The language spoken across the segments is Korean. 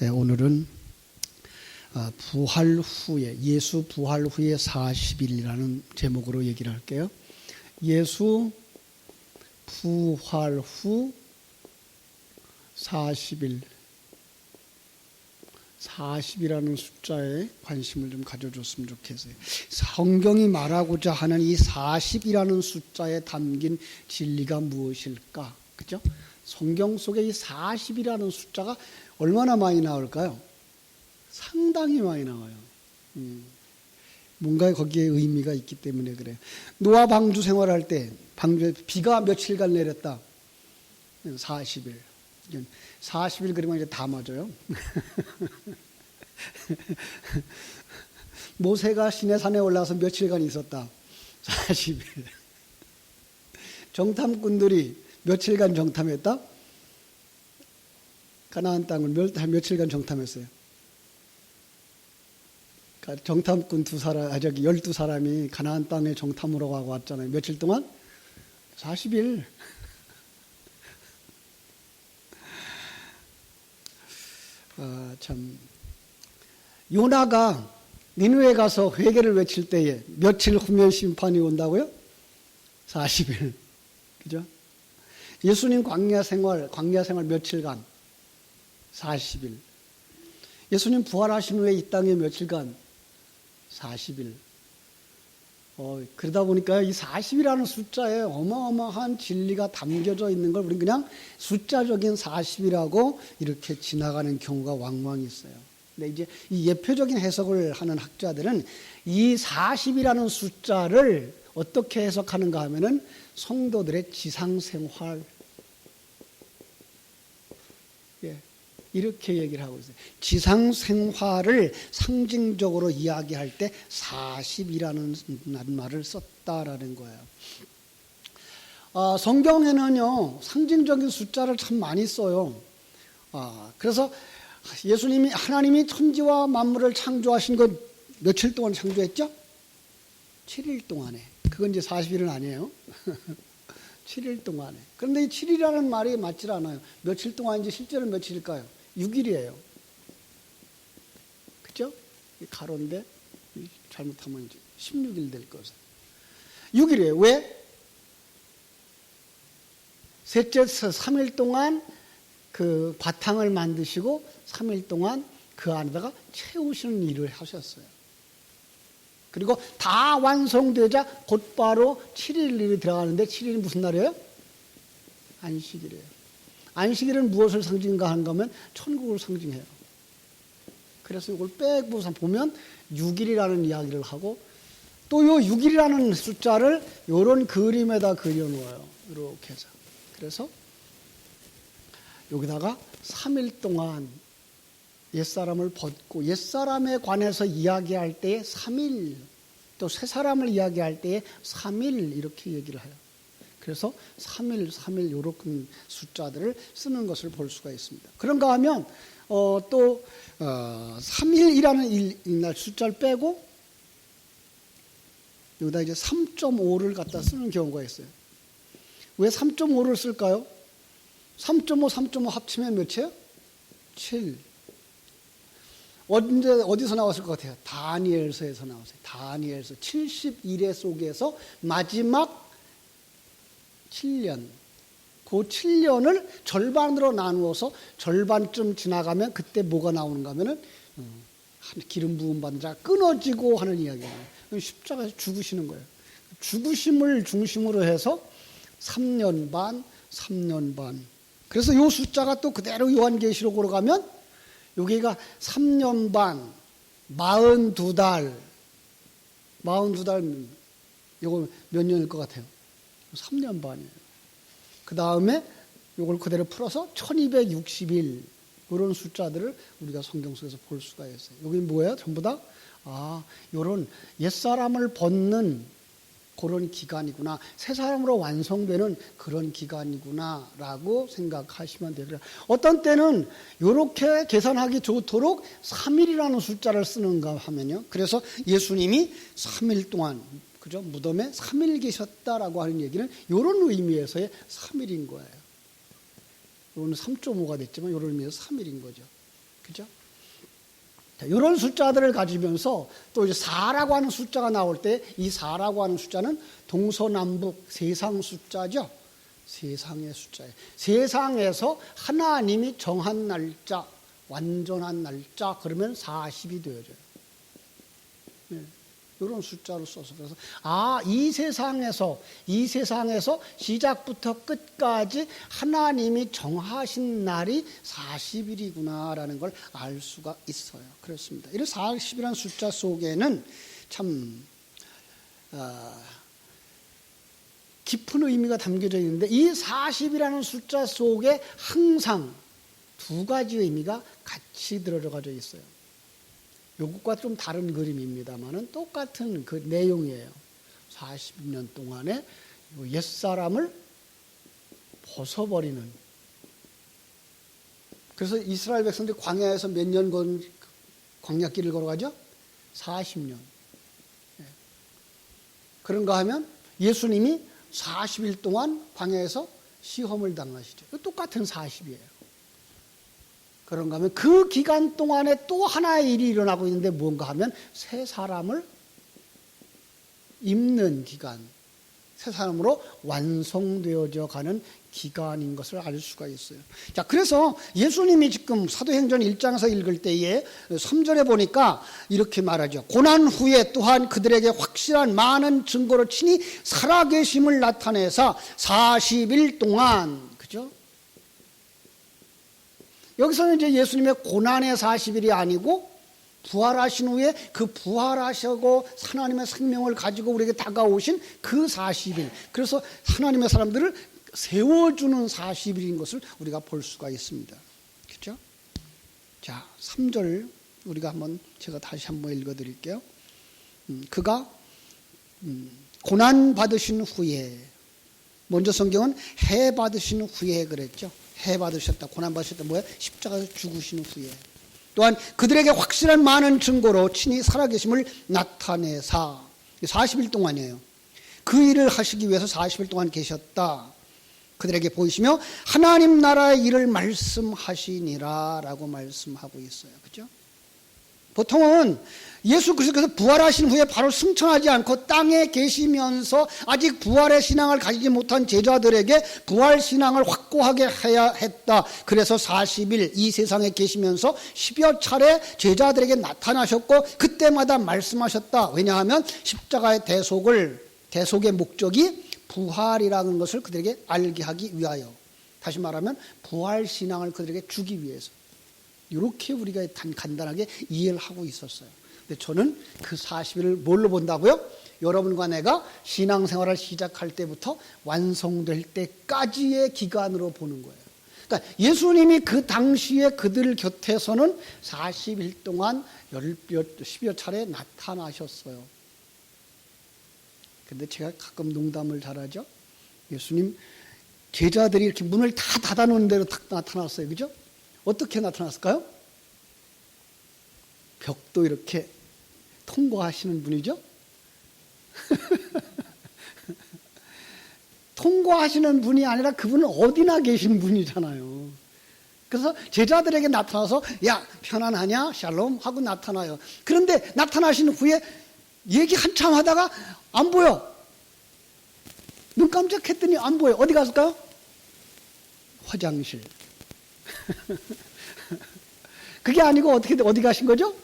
오늘은 부활 후에, 예수 부활 후에 40일이라는 제목으로 얘기를 할게요. 예수 부활 후 40일, 40이라는 숫자에 관심을 좀 가져줬으면 좋겠어요. 성경이 말하고자 하는 이 40이라는 숫자에 담긴 진리가 무엇일까? 그죠? 성경 속에 이 40이라는 숫자가 얼마나 많이 나올까요? 상당히 많이 나와요. 뭔가 거기에 의미가 있기 때문에 그래요. 노아 방주 생활할 때 방주에 비가 며칠간 내렸다. 40일. 40일 그러면 이제 다 맞아요. 모세가 시내산에 올라서 며칠간 있었다. 40일. 정탐꾼들이 며칠간 정탐했다. 가나안 땅을 며칠간 정탐했어요. 정탐꾼 12사람이 가나안 땅에 정탐으로 가고 왔잖아요. 며칠 동안? 40일. 참. 요나가 니느웨 가서 회개를 외칠 때에 며칠 후면 심판이 온다고요? 40일. 그죠? 예수님 광야 생활 며칠간? 40일. 예수님 부활하신 후에 이 땅에 며칠간? 40일. 그러다 보니까 이 40이라는 숫자에 어마어마한 진리가 담겨져 있는 걸 우리는 그냥 숫자적인 40이라고 이렇게 지나가는 경우가 왕왕 있어요. 근데 이제 이 예표적인 해석을 하는 학자들은 이 40이라는 숫자를 어떻게 해석하는가 하면은 성도들의 지상생활, 이렇게 얘기를 하고 있어요. 지상생활을 상징적으로 이야기할 때 40이라는 말을 썼다라는 거예요. 성경에는요, 상징적인 숫자를 참 많이 써요. 그래서 하나님이 천지와 만물을 창조하신 것 며칠 동안 창조했죠? 7일 동안에. 그건 이제 40일은 아니에요. 7일 동안에. 그런데 이 7일이라는 말이 맞질 않아요. 며칠 동안인지 실제로 며칠일까요? 6일이에요. 그죠? 가로인데 잘못하면 이제 16일 될 것을. 6일이에요. 왜? 셋째 3일 동안 그 바탕을 만드시고 3일 동안 그 안에다가 채우시는 일을 하셨어요. 그리고 다 완성되자 곧바로 7일이 들어가는데 7일이 무슨 날이에요? 안식일이에요. 안식일은 무엇을 상징인가 하는가 하면 천국을 상징해요. 그래서 이걸 빼고 보면 6일이라는 이야기를 하고 또 이 6일이라는 숫자를 이런 그림에다 그려놓아요. 이렇게 해서. 그래서 여기다가 3일 동안 옛사람을 벗고 옛사람에 관해서 이야기할 때에 3일, 또 새사람을 이야기할 때에 3일 이렇게 얘기를 해요. 그래서 3일 이렇게 숫자들을 쓰는 것을 볼 수가 있습니다. 그런가 하면 또 3일이라는 날 숫자를 빼고 여기다 이제 3.5를 갖다 쓰는 경우가 있어요. 왜 3.5를 쓸까요? 3.5 합치면 몇이에요? 7. 어디서 나왔을 것 같아요? 다니엘서에서 나왔어요. 다니엘서 71회 속에서 마지막 7년. 그 7년을 절반으로 나누어서 절반쯤 지나가면 그때 뭐가 나오는가 하면은 기름 부음 받은 자가 끊어지고 하는 이야기예요. 십자가에서 죽으시는 거예요. 죽으심을 중심으로 해서 3년 반. 그래서 이 숫자가 또 그대로 요한계시록으로 가면 여기가 3년 반, 42달, 이거 몇 년일 것 같아요? 3년 반이에요. 그 다음에 이걸 그대로 풀어서 1260일, 이런 숫자들을 우리가 성경 속에서 볼 수가 있어요. 여기 뭐예요? 전부 다? 이런 옛사람을 벗는 그런 기간이구나. 새 사람으로 완성되는 그런 기간이구나라고 생각하시면 돼요. 어떤 때는 이렇게 계산하기 좋도록 3일이라는 숫자를 쓰는가 하면요. 그래서 예수님이 3일 동안 그죠? 무덤에 3일 계셨다라고 하는 얘기는 이런 의미에서의 3일인 거예요. 이거는 3.5가 됐지만 이런 의미에서 3일인 거죠. 그죠? 자, 이런 숫자들을 가지면서 또 이제 4라고 하는 숫자가 나올 때 이 4라고 하는 숫자는 동서남북 세상 숫자죠. 세상의 숫자예요. 세상에서 하나님이 정한 날짜, 완전한 날짜, 그러면 40이 되어져요. 네. 이런 숫자로 써서 그래서 이 세상에서 시작부터 끝까지 하나님이 정하신 날이 40일이구나라는 걸 알 수가 있어요. 그렇습니다. 이런 40이라는 숫자 속에는 참 깊은 의미가 담겨져 있는데 이 40이라는 숫자 속에 항상 두 가지 의미가 같이 들어가져 있어요. 요것과 좀 다른 그림입니다만은 똑같은 그 내용이에요. 40년 동안에 옛사람을 벗어버리는. 그래서 이스라엘 백성들이 광야에서 몇 년 광야길을 걸어가죠? 40년. 그런가 하면 예수님이 40일 동안 광야에서 시험을 당하시죠. 똑같은 40이에요. 그런가 하면 그 기간 동안에 또 하나의 일이 일어나고 있는데 뭔가 하면 새 사람을 입는 기간, 새 사람으로 완성되어져 가는 기간인 것을 알 수가 있어요. 자, 그래서 예수님이 지금 사도행전 1장에서 읽을 때에 3절에 보니까 이렇게 말하죠. 고난 후에 또한 그들에게 확실한 많은 증거로 친히 살아계심을 나타내사 40일 동안, 그죠? 여기서는 이제 예수님의 고난의 40일이 아니고 부활하신 후에 그 부활하시고 하나님의 생명을 가지고 우리에게 다가오신 그 40일. 그래서 하나님의 사람들을 세워주는 40일인 것을 우리가 볼 수가 있습니다. 그렇죠? 자, 3절 우리가 제가 다시 한번 읽어드릴게요. 그가 고난 받으신 후에, 먼저 성경은 해 받으신 후에 그랬죠. 해 받으셨다, 고난 받으셨다, 뭐야? 십자가에서 죽으신 후에. 또한 그들에게 확실한 많은 증거로 친히 살아계심을 나타내사 40일 동안이에요. 그 일을 하시기 위해서 40일 동안 계셨다. 그들에게 보이시며 하나님 나라의 일을 말씀하시니라 라고 말씀하고 있어요. 그죠? 보통은 예수 그리스도께서 부활하신 후에 바로 승천하지 않고 땅에 계시면서 아직 부활의 신앙을 가지지 못한 제자들에게 부활 신앙을 확고하게 해야 했다. 그래서 40일 이 세상에 계시면서 10여 차례 제자들에게 나타나셨고 그때마다 말씀하셨다. 왜냐하면 십자가의 대속의 목적이 부활이라는 것을 그들에게 알게 하기 위하여, 다시 말하면 부활 신앙을 그들에게 주기 위해서, 이렇게 우리가 간단하게 이해를 하고 있었어요. 근데 저는 그 40일을 뭘로 본다고요? 여러분과 내가 신앙생활을 시작할 때부터 완성될 때까지의 기간으로 보는 거예요. 그러니까 예수님이 그 당시에 그들 곁에서는 40일 동안 10여 차례 나타나셨어요. 근데 제가 가끔 농담을 잘하죠. 예수님 제자들이 이렇게 문을 다 닫아놓은 대로 딱 나타났어요. 그죠? 어떻게 나타났을까요? 벽도 이렇게 통과하시는 분이죠. 통과하시는 분이 아니라 그분은 어디나 계신 분이잖아요. 그래서 제자들에게 나타나서 야, 편안하냐? 샬롬 하고 나타나요. 그런데 나타나신 후에 얘기 한참 하다가 안 보여. 눈 깜짝했더니 안 보여. 어디 갔을까요? 화장실. 그게 아니고 어디 가신 거죠?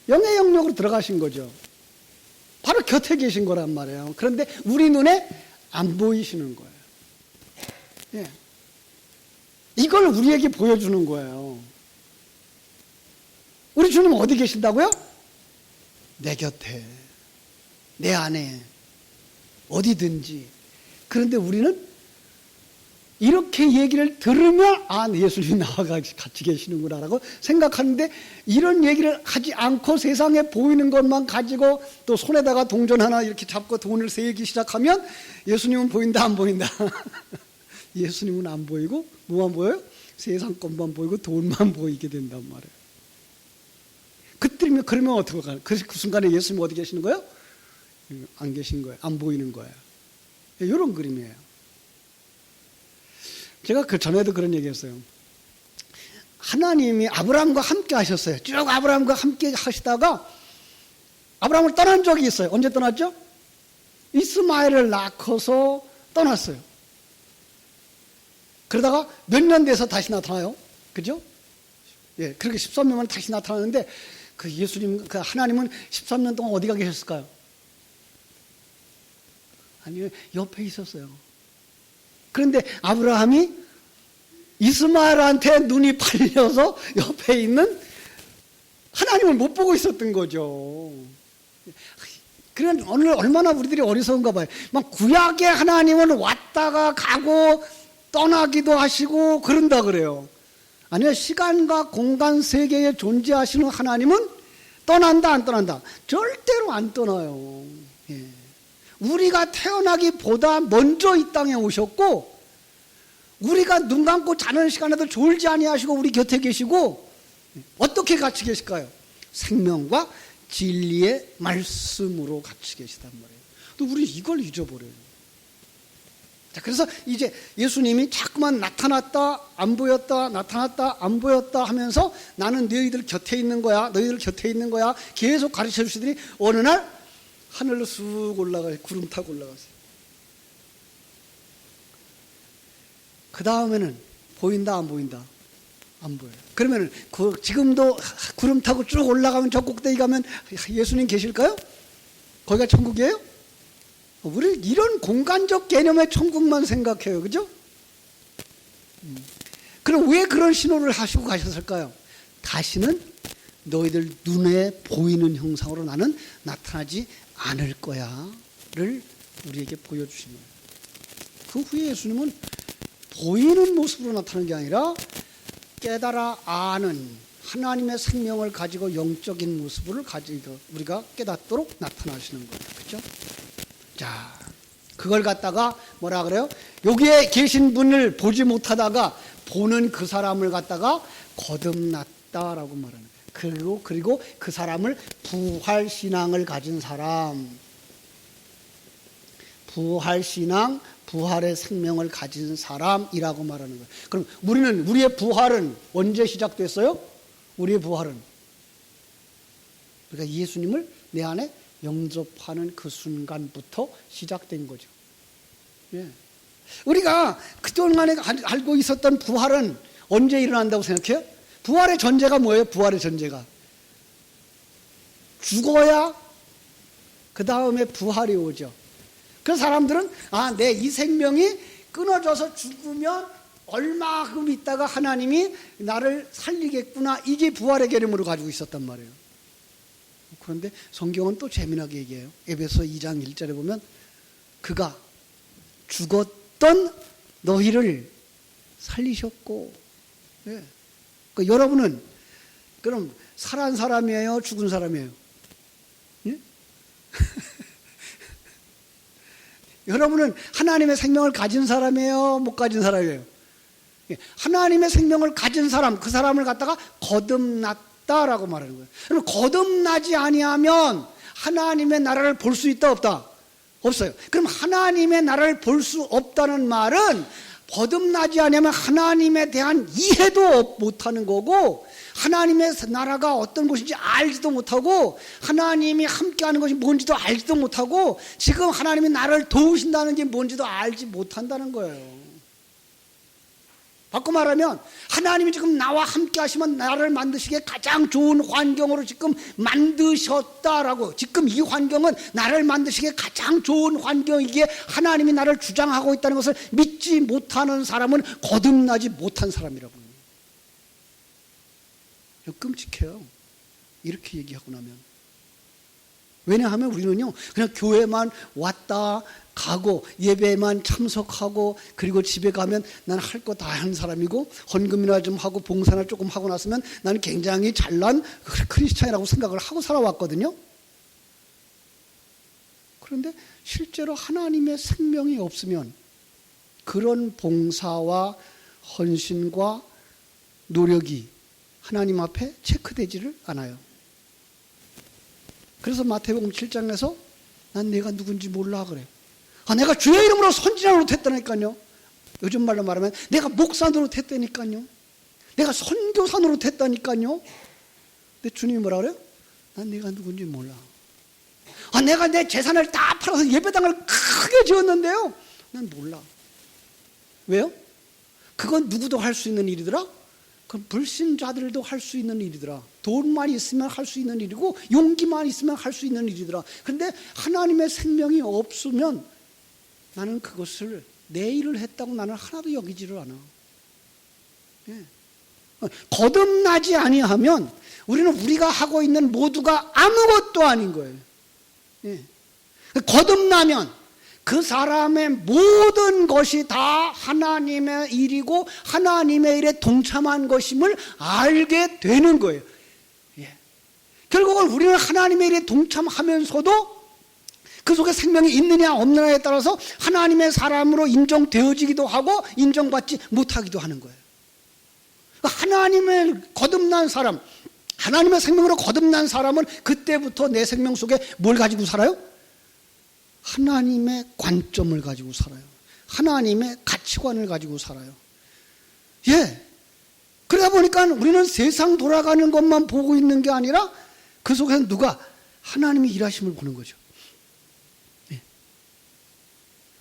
영의 영역으로 들어가신 거죠. 바로 곁에 계신 거란 말이에요. 그런데 우리 눈에 안 보이시는 거예요. 예. 이걸 우리에게 보여주는 거예요. 우리 주님 어디 계신다고요? 내 곁에, 내 안에, 어디든지. 그런데 우리는 이렇게 얘기를 들으면 예수님이 나와 같이 계시는구나라고 생각하는데, 이런 얘기를 하지 않고 세상에 보이는 것만 가지고 또 손에다가 동전 하나 이렇게 잡고 돈을 세기 시작하면 예수님은 보인다 안 보인다? 예수님은 안 보이고 뭐만 보여요? 세상 것만 보이고 돈만 보이게 된단 말이에요. 그러면 어떻게 가요? 그 순간에 예수님이 어디 계시는 거예요? 안 계신 거예요. 안 보이는 거예요. 이런 그림이에요. 제가 그 전에도 그런 얘기했어요. 하나님이 아브라함과 함께 하셨어요. 쭉 아브라함과 함께 하시다가 아브라함을 떠난 적이 있어요. 언제 떠났죠? 이스마엘을 낳고서 떠났어요. 그러다가 몇 년 돼서 다시 나타나요. 그죠? 예, 그렇게 13년 만에 다시 나타나는데 그 예수님, 그 하나님은 13년 동안 어디가 계셨을까요? 아니, 옆에 있었어요. 그런데 아브라함이 이스마엘한테 눈이 팔려서 옆에 있는 하나님을 못 보고 있었던 거죠. 그런 오늘 얼마나 우리들이 어리석은가 봐요. 막 구약의 하나님은 왔다가 가고 떠나기도 하시고 그런다 그래요. 아니요, 시간과 공간 세계에 존재하시는 하나님은 떠난다 안 떠난다? 절대로 안 떠나요. 예. 우리가 태어나기보다 먼저 이 땅에 오셨고 우리가 눈 감고 자는 시간에도 졸지 아니하시고 우리 곁에 계시고 어떻게 같이 계실까요? 생명과 진리의 말씀으로 같이 계시단 말이에요. 또 우리 이걸 잊어버려요. 자, 그래서 이제 예수님이 자꾸만 나타났다 안 보였다 나타났다 안 보였다 하면서 나는 너희들 곁에 있는 거야 너희들 곁에 있는 거야 계속 가르쳐 주시더니 어느 날 하늘로 쑥 올라가요. 구름 타고 올라가세요. 그 다음에는 보인다 안 보인다? 안 보여요. 그러면 지금도 구름 타고 쭉 올라가면 저 꼭대기 가면 예수님 계실까요? 거기가 천국이에요? 우리 이런 공간적 개념의 천국만 생각해요. 그죠? 그럼 왜 그런 신호를 하시고 가셨을까요? 다시는 너희들 눈에 보이는 형상으로 나는 나타나지 않을 거야를 우리에게 보여주시는 거예요. 그 후에 예수님은 보이는 모습으로 나타나는 게 아니라 깨달아 아는 하나님의 생명을 가지고 영적인 모습을 가지고 우리가 깨닫도록 나타나시는 거예요. 그렇죠? 자, 그걸 갖다가 뭐라 그래요? 여기에 계신 분을 보지 못하다가 보는 그 사람을 갖다가 거듭났다라고 말하는 거예요. 그리고 그 사람을 부활신앙을 가진 사람, 부활신앙, 부활의 생명을 가진 사람이라고 말하는 거예요. 그럼 우리의 부활은 언제 시작됐어요? 우리의 부활은 그러니까 예수님을 내 안에 영접하는 그 순간부터 시작된 거죠. 예. 우리가 그동안에 알고 있었던 부활은 언제 일어난다고 생각해요? 부활의 전제가 뭐예요? 부활의 전제가 죽어야 그 다음에 부활이 오죠. 그 사람들은 내 이 생명이 끊어져서 죽으면 얼마큼 있다가 하나님이 나를 살리겠구나, 이게 부활의 개념으로 가지고 있었단 말이에요. 그런데 성경은 또 재미나게 얘기해요. 에베소 2장 1절에 보면 그가 죽었던 너희를 살리셨고, 예. 그러니까 여러분은 그럼 살아난 사람이에요? 죽은 사람이에요? 예? 여러분은 하나님의 생명을 가진 사람이에요? 못 가진 사람이에요? 예. 하나님의 생명을 가진 사람, 그 사람을 갖다가 거듭났다라고 말하는 거예요. 그럼 거듭나지 아니하면 하나님의 나라를 볼 수 있다 없다? 없어요. 그럼 하나님의 나라를 볼 수 없다는 말은 거듭나지 않으면 하나님에 대한 이해도 못하는 거고, 하나님의 나라가 어떤 것인지 알지도 못하고, 하나님이 함께하는 것이 뭔지도 알지도 못하고, 지금 하나님이 나를 도우신다는 게 뭔지도 알지 못한다는 거예요. 바꿔 말하면 하나님이 지금 나와 함께 하시면 나를 만드시기에 가장 좋은 환경으로 지금 만드셨다라고, 지금 이 환경은 나를 만드시기에 가장 좋은 환경이기에 하나님이 나를 주장하고 있다는 것을 믿지 못하는 사람은 거듭나지 못한 사람이라고. 끔찍해요, 이렇게 얘기하고 나면. 왜냐하면 우리는요 그냥 교회만 왔다 가고 예배만 참석하고 그리고 집에 가면 난 할 거 다 하는 사람이고, 헌금이나 좀 하고 봉사나 조금 하고 났으면 나는 굉장히 잘난 크리스찬이라고 생각을 하고 살아왔거든요. 그런데 실제로 하나님의 생명이 없으면 그런 봉사와 헌신과 노력이 하나님 앞에 체크되지를 않아요. 그래서 마태복음 7장에서 난 내가 누군지 몰라 그래. 내가 주의 이름으로 선지자 노릇했다니까요. 요즘 말로 말하면 내가 목사 노릇했다니까요. 내가 선교사 노릇했다니까요. 근데 주님이 뭐라 그래요? 난 내가 누군지 몰라. 내가 내 재산을 다 팔아서 예배당을 크게 지었는데요. 난 몰라. 왜요? 그건 누구도 할 수 있는 일이더라? 그건 불신자들도 할 수 있는 일이더라. 돈만 있으면 할 수 있는 일이고 용기만 있으면 할 수 있는 일이더라. 그런데 하나님의 생명이 없으면 나는 그것을 내 일을 했다고 나는 하나도 여기지를 않아. 예. 거듭나지 아니하면 우리는 우리가 하고 있는 모두가 아무것도 아닌 거예요. 예. 거듭나면 그 사람의 모든 것이 다 하나님의 일이고 하나님의 일에 동참한 것임을 알게 되는 거예요. 예. 결국은 우리는 하나님의 일에 동참하면서도 그 속에 생명이 있느냐 없느냐에 따라서 하나님의 사람으로 인정되어지기도 하고 인정받지 못하기도 하는 거예요. 하나님의 거듭난 사람, 하나님의 생명으로 거듭난 사람은 그때부터 내 생명 속에 뭘 가지고 살아요? 하나님의 관점을 가지고 살아요. 하나님의 가치관을 가지고 살아요. 예. 그러다 보니까 우리는 세상 돌아가는 것만 보고 있는 게 아니라 그 속에서 누가 하나님의 일하심을 보는 거죠. 예.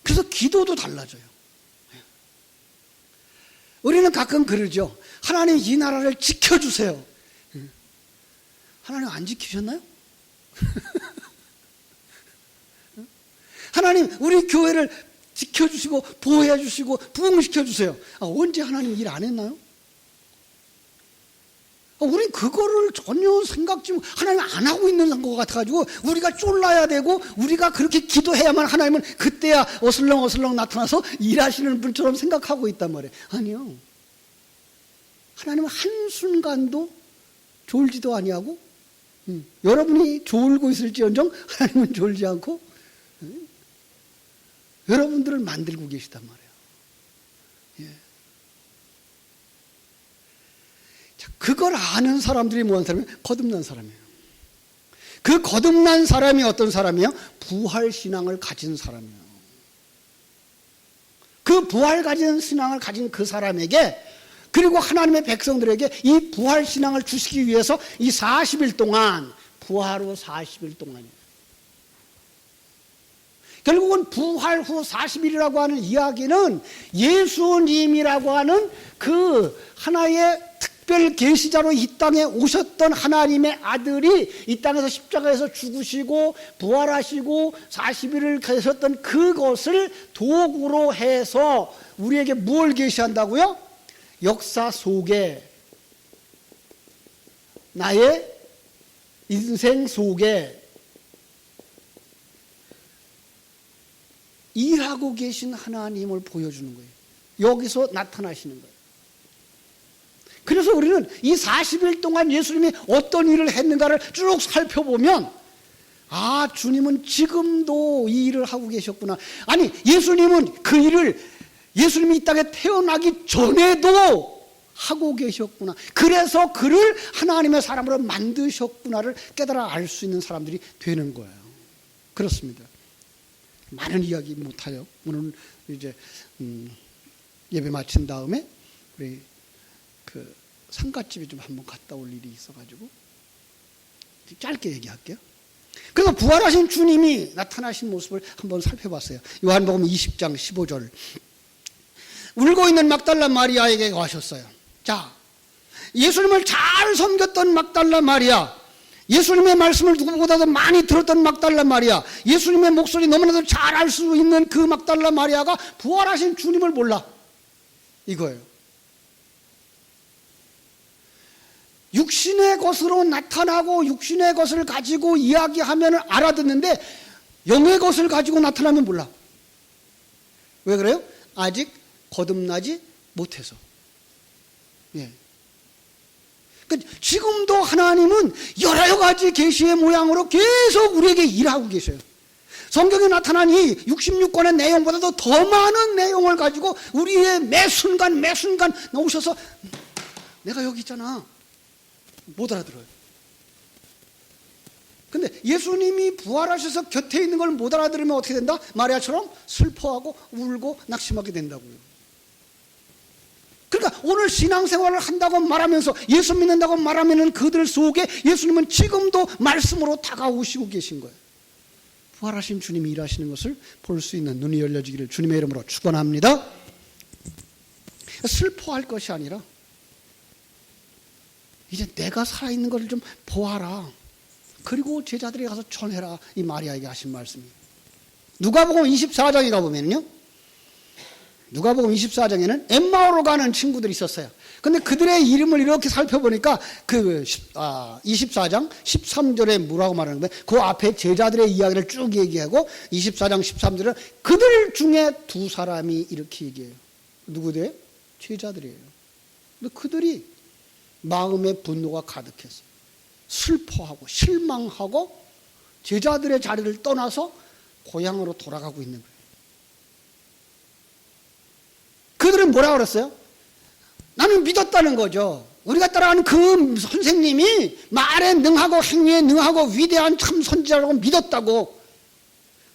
그래서 기도도 달라져요. 예. 우리는 가끔 그러죠. 하나님 이 나라를 지켜주세요. 예. 하나님 안 지키셨나요? 하나님 우리 교회를 지켜주시고 보호해 주시고 부흥시켜 주세요. 언제 하나님 일 안 했나요? 우린 그거를 전혀 생각지 하나님 안 하고 있는 것 같아가지고 우리가 쫄라야 되고 우리가 그렇게 기도해야만 하나님은 그때야 어슬렁어슬렁 나타나서 일하시는 분처럼 생각하고 있단 말이에요. 아니요. 하나님은 한순간도 졸지도 아니하고 여러분이 졸고 있을지언정 하나님은 졸지 않고 여러분들을 만들고 계시단 말이에요. 예. 자, 그걸 아는 사람들이 뭐하는 사람이에요? 거듭난 사람이에요. 그 거듭난 사람이 어떤 사람이에요? 부활신앙을 가진 사람이에요. 그 부활 가진 신앙을 가진 그 사람에게 그리고 하나님의 백성들에게 이 부활신앙을 주시기 위해서 이 40일 동안 부활 후 40일 동안이에요. 결국은 부활 후 40일이라고 하는 이야기는 예수님이라고 하는 그 하나의 특별 계시자로 이 땅에 오셨던 하나님의 아들이 이 땅에서 십자가에서 죽으시고 부활하시고 40일을 계셨던 그것을 도구로 해서 우리에게 뭘 계시한다고요? 역사 속에 나의 인생 속에 일하고 계신 하나님을 보여주는 거예요. 여기서 나타나시는 거예요. 그래서 우리는 이 40일 동안 예수님이 어떤 일을 했는가를 쭉 살펴보면 주님은 지금도 이 일을 하고 계셨구나. 아니 예수님은 그 일을 예수님이 이 땅에 태어나기 전에도 하고 계셨구나. 그래서 그를 하나님의 사람으로 만드셨구나를 깨달아 알 수 있는 사람들이 되는 거예요. 그렇습니다. 많은 이야기 못해요. 오늘 이제 예배 마친 다음에 우리 그 상가집에 좀 한번 갔다 올 일이 있어가지고 짧게 얘기할게요. 그래서 부활하신 주님이 나타나신 모습을 한번 살펴봤어요. 요한복음 20장 15절. 울고 있는 막달라 마리아에게 가셨어요. 자, 예수님을 잘 섬겼던 막달라 마리아, 예수님의 말씀을 누구보다도 많이 들었던 막달라 마리아, 예수님의 목소리 너무나도 잘 알 수 있는 그 막달라 마리아가 부활하신 주님을 몰라. 이거예요. 육신의 것으로 나타나고 육신의 것을 가지고 이야기하면 알아듣는데 영의 것을 가지고 나타나면 몰라. 왜 그래요? 아직 거듭나지 못해서. 예. 지금도 하나님은 여러 가지 계시의 모양으로 계속 우리에게 일하고 계셔요. 성경에 나타난 이 66권의 내용보다도 더 많은 내용을 가지고 우리의 매 순간 나오셔서 내가 여기 있잖아. 못 알아들어요. 근데 예수님이 부활하셔서 곁에 있는 걸 못 알아들으면 어떻게 된다? 마리아처럼 슬퍼하고 울고 낙심하게 된다고요. 그러니까 오늘 신앙생활을 한다고 말하면서 예수 믿는다고 말하면 그들 속에 예수님은 지금도 말씀으로 다가오시고 계신 거예요. 부활하신 주님이 일하시는 것을 볼 수 있는 눈이 열려지기를 주님의 이름으로 축원합니다. 슬퍼할 것이 아니라 이제 내가 살아있는 것을 좀 보아라. 그리고 제자들이 가서 전해라. 이 마리아에게 하신 말씀이에요. 누가복음 24장에 가보면요, 누가복음 24장에는 엠마오로 가는 친구들이 있었어요. 근데 그들의 이름을 이렇게 살펴보니까 24장 13절에 뭐라고 말하는 거예요? 그 앞에 제자들의 이야기를 쭉 얘기하고 24장 13절에 그들 중에 두 사람이 이렇게 얘기해요. 누구들? 제자들이에요. 근데 그들이 마음에 분노가 가득했어요. 슬퍼하고 실망하고 제자들의 자리를 떠나서 고향으로 돌아가고 있는 거예요. 그들은 뭐라고 그랬어요? 나는 믿었다는 거죠. 우리가 따라가는 그 선생님이 말에 능하고 행위에 능하고 위대한 참 선지자라고 믿었다고.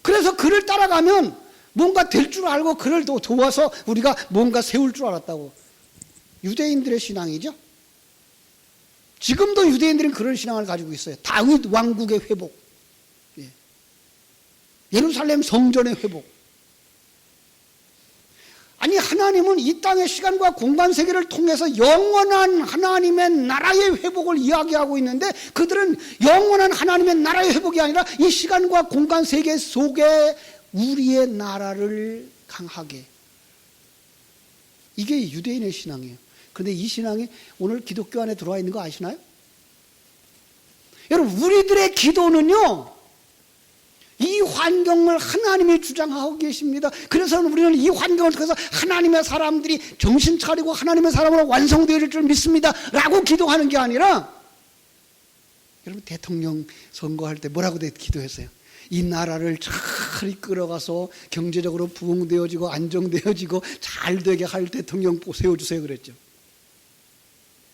그래서 그를 따라가면 뭔가 될 줄 알고 그를 도와서 우리가 뭔가 세울 줄 알았다고. 유대인들의 신앙이죠. 지금도 유대인들은 그런 신앙을 가지고 있어요. 다윗 왕국의 회복, 예루살렘 성전의 회복. 아니, 하나님은 이 땅의 시간과 공간 세계를 통해서 영원한 하나님의 나라의 회복을 이야기하고 있는데 그들은 영원한 하나님의 나라의 회복이 아니라 이 시간과 공간 세계 속에 우리의 나라를 강하게. 이게 유대인의 신앙이에요. 그런데 이 신앙이 오늘 기독교 안에 들어와 있는 거 아시나요? 여러분, 우리들의 기도는요, 이 환경을 하나님이 주장하고 계십니다. 그래서 우리는 이 환경을 통해서 하나님의 사람들이 정신 차리고 하나님의 사람으로 완성되어질 줄 믿습니다 라고 기도하는 게 아니라, 여러분, 대통령 선거할 때 뭐라고 기도했어요? 이 나라를 잘 이끌어가서 경제적으로 부흥되어지고 안정되어지고 잘 되게 할 대통령 세워주세요 그랬죠.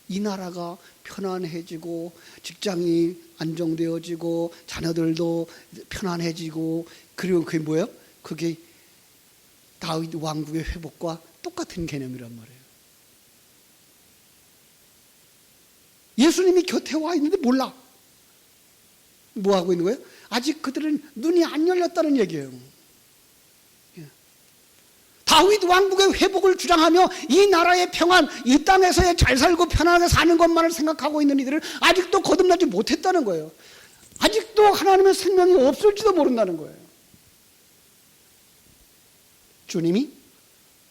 이 나라가 편안해지고 직장이 안정되어지고 자녀들도 편안해지고, 그리고 그게 뭐예요? 그게 다윗 왕국의 회복과 똑같은 개념이란 말이에요. 예수님이 곁에 와 있는데 몰라. 뭐 하고 있는 거예요? 아직 그들은 눈이 안 열렸다는 얘기예요. 다윗 왕국의 회복을 주장하며 이 나라의 평안, 이 땅에서의 잘 살고 편안하게 사는 것만을 생각하고 있는 이들은 아직도 거듭나지 못했다는 거예요. 아직도 하나님의 생명이 없을지도 모른다는 거예요. 주님이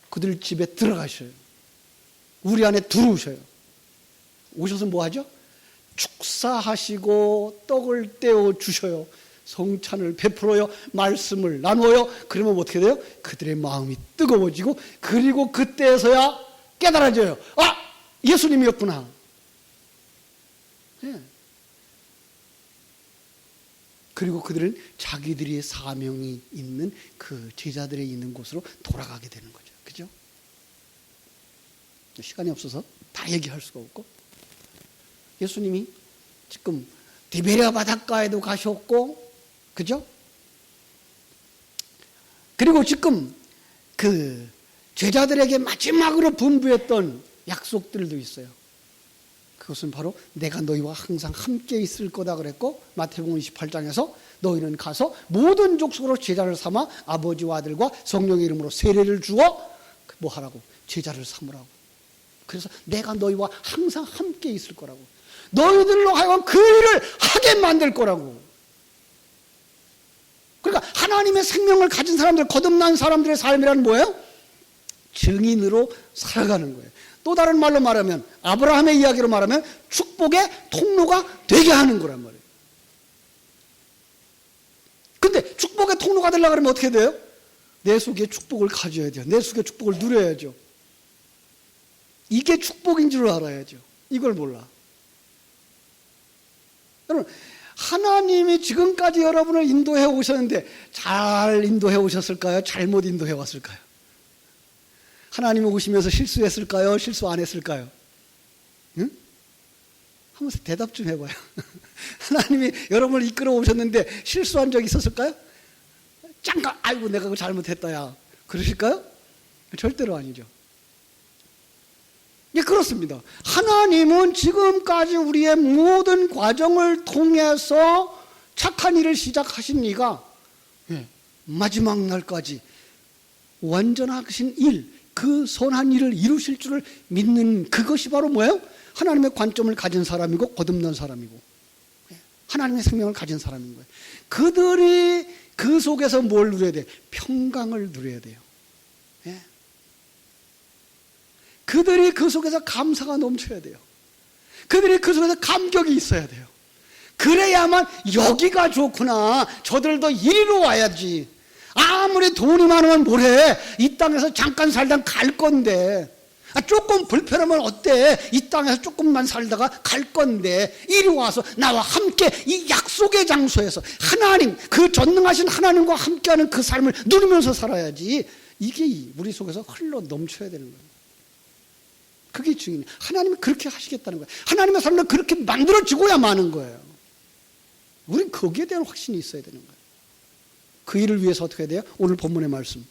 그들 집에 들어가셔요. 우리 안에 들어오셔요. 오셔서 뭐 하죠? 축사하시고 떡을 떼어 주셔요. 성찬을 베풀어요. 말씀을 나누어요. 그러면 어떻게 돼요? 그들의 마음이 뜨거워지고, 그리고 그때서야 깨달아져요. 아! 예수님이었구나. 네. 그리고 그들은 자기들이 사명이 있는 그 제자들이 있는 곳으로 돌아가게 되는 거죠. 그죠? 시간이 없어서 다 얘기할 수가 없고, 예수님이 지금 디베랴 바닷가에도 가셨고, 그죠? 그리고 지금 그 제자들에게 마지막으로 분부했던 약속들도 있어요. 그것은 바로 내가 너희와 항상 함께 있을 거다 그랬고, 마태복음 28장에서 너희는 가서 모든 족속으로 제자를 삼아 아버지와 아들과 성령의 이름으로 세례를 주어 뭐 하라고? 제자를 삼으라고. 그래서 내가 너희와 항상 함께 있을 거라고. 너희들로 하여금 그 일을 하게 만들 거라고. 그러니까 하나님의 생명을 가진 사람들, 거듭난 사람들의 삶이란 뭐예요? 증인으로 살아가는 거예요. 또 다른 말로 말하면, 아브라함의 이야기로 말하면 축복의 통로가 되게 하는 거란 말이에요. 근데 축복의 통로가 되려고 하면 어떻게 돼요? 내 속에 축복을 가져야 돼요. 내 속에 축복을 누려야죠. 이게 축복인 줄 알아야죠. 이걸 몰라. 여러분, 하나님이 지금까지 여러분을 인도해 오셨는데 잘 인도해 오셨을까요? 잘못 인도해 왔을까요? 하나님이 오시면서 실수했을까요? 실수 안 했을까요? 응? 한번 대답 좀 해봐요. 하나님이 여러분을 이끌어 오셨는데 실수한 적 있었을까요? 잠깐, 아이고 내가 그거 잘못했다 야 그러실까요? 절대로 아니죠. 예, 그렇습니다. 하나님은 지금까지 우리의 모든 과정을 통해서 착한 일을 시작하신 이가 마지막 날까지 완전하신 일, 그 선한 일을 이루실 줄을 믿는 그것이 바로 뭐예요? 하나님의 관점을 가진 사람이고 거듭난 사람이고 하나님의 생명을 가진 사람인 거예요. 그들이 그 속에서 뭘 누려야 돼요? 평강을 누려야 돼요. 그들이 그 속에서 감사가 넘쳐야 돼요. 그들이 그 속에서 감격이 있어야 돼요. 그래야만 여기가 좋구나. 저들도 이리로 와야지. 아무리 돈이 많으면 뭐래. 이 땅에서 잠깐 살다 갈 건데. 조금 불편하면 어때? 이 땅에서 조금만 살다가 갈 건데. 이리 와서 나와 함께 이 약속의 장소에서 하나님, 그 전능하신 하나님과 함께하는 그 삶을 누리면서 살아야지. 이게 우리 속에서 흘러 넘쳐야 되는 거예요. 그게 중요해요. 하나님이 그렇게 하시겠다는 거예요. 하나님의 삶을 그렇게 만들어지고야 마는 거예요. 우린 거기에 대한 확신이 있어야 되는 거예요. 그 일을 위해서 어떻게 해야 돼요? 오늘 본문의 말씀.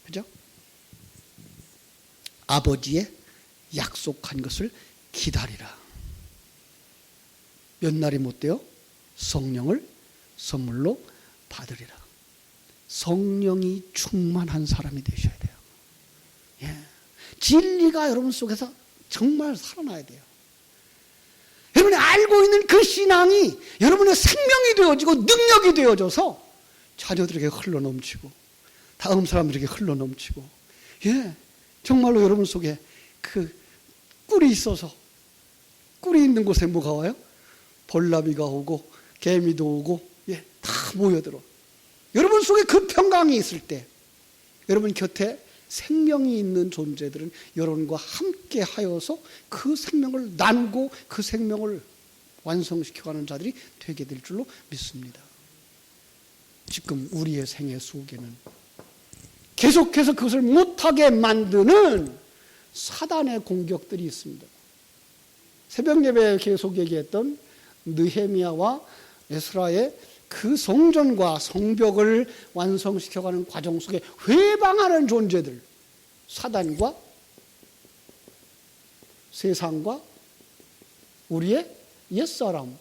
그죠? 아버지의 약속한 것을 기다리라. 몇 날이 못 돼요? 성령을 선물로 받으리라. 성령이 충만한 사람이 되셔야 돼요. 예. 진리가 여러분 속에서 정말 살아나야 돼요. 여러분이 알고 있는 그 신앙이 여러분의 생명이 되어지고 능력이 되어져서 자녀들에게 흘러넘치고 다음 사람들에게 흘러넘치고, 예, 정말로 여러분 속에 그 꿀이 있어서, 꿀이 있는 곳에 뭐가 와요? 벌나비가 오고 개미도 오고, 예, 다 모여들어. 여러분 속에 그 평강이 있을 때 여러분 곁에 생명이 있는 존재들은 여러분과 함께 하여서 그 생명을 나누고 그 생명을 완성시켜가는 자들이 되게 될 줄로 믿습니다. 지금 우리의 생애 속에는 계속해서 그것을 못하게 만드는 사단의 공격들이 있습니다. 새벽 예배에 계속 얘기했던 느헤미야와 에스라의 그 성전과 성벽을 완성시켜가는 과정 속에 회방하는 존재들, 사단과 세상과 우리의 옛사람,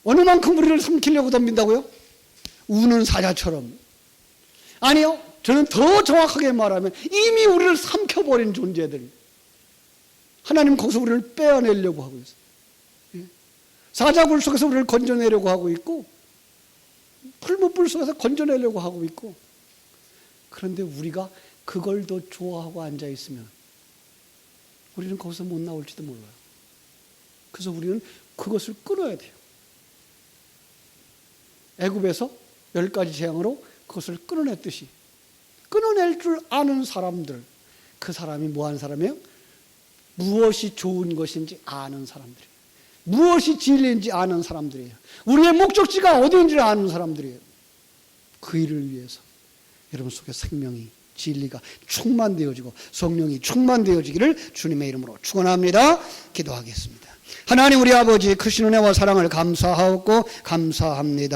어느 만큼 우리를 삼키려고 덤빈다고요? 우는 사자처럼. 아니요, 저는 더 정확하게 말하면 이미 우리를 삼켜버린 존재들, 하나님 거기서 우리를 빼어내려고 하고 있어요. 사자굴 속에서 우리를 건져내려고 하고 있고, 풀무불 속에서 건져내려고 하고 있고, 그런데 우리가 그걸 더 좋아하고 앉아있으면 우리는 거기서 못 나올지도 몰라요. 그래서 우리는 그것을 끊어야 돼요. 애굽에서 10가지 재앙으로 그것을 끊어냈듯이 끊어낼 줄 아는 사람들, 그 사람이 뭐하는 사람이에요? 무엇이 좋은 것인지 아는 사람들이에요. 무엇이 진리인지 아는 사람들이에요. 우리의 목적지가 어디인지를 아는 사람들이에요. 그 일을 위해서 여러분 속에 생명이, 진리가 충만되어지고 성령이 충만되어지기를 주님의 이름으로 축원합니다. 기도하겠습니다. 하나님 우리 아버지 크신 은혜와 사랑을 감사하고 감사합니다.